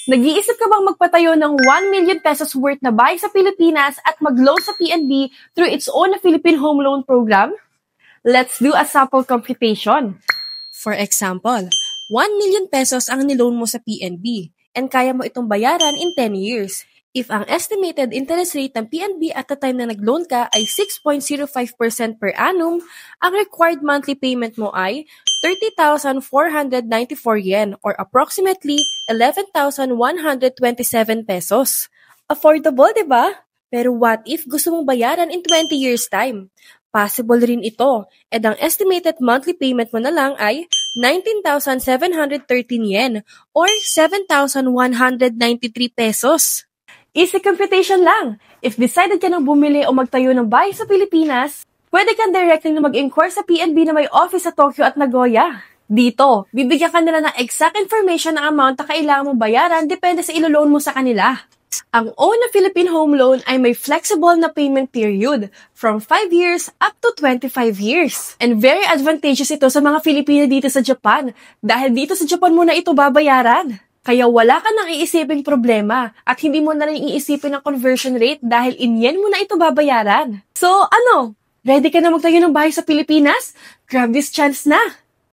Nag-iisip ka bang magpatayo ng 1 million pesos worth na bahay sa Pilipinas at mag-loan sa PNB through its own Philippine Home Loan Program? Let's do a sample computation. For example, 1 million pesos ang niloan mo sa PNB and kaya mo itong bayaran in 10 years. If ang estimated interest rate ng PNB at the time na nag-loan ka ay 6.05% per annum, ang required monthly payment mo ay 30,494 yen or approximately 11,127 pesos. Affordable, di ba? Pero what if gusto mong bayaran in 20 years time? Possible rin ito, and ang estimated monthly payment mo na lang ay 19,713 yen or 7,193 pesos. Easy computation lang. If decided ka nang bumili o magtayo ng bahay sa Pilipinas, pwede kang directly na mag-inquire sa PNB na may office sa Tokyo at Nagoya. Dito, bibigyan ka nila ng exact information ng amount na kailangan mong bayaran depende sa ilo-loan mo sa kanila. Ang OWN na Philippine Home Loan ay may flexible na payment period from 5 years up to 25 years. And very advantageous ito sa mga Filipino dito sa Japan dahil dito sa Japan mo na ito babayaran. Kaya wala ka nang iisiping problema at hindi mo na rin iisipin ang conversion rate dahil in yen mo na ito babayaran. So ano? Ready ka na magtayo ng bahay sa Pilipinas? Grab this chance na!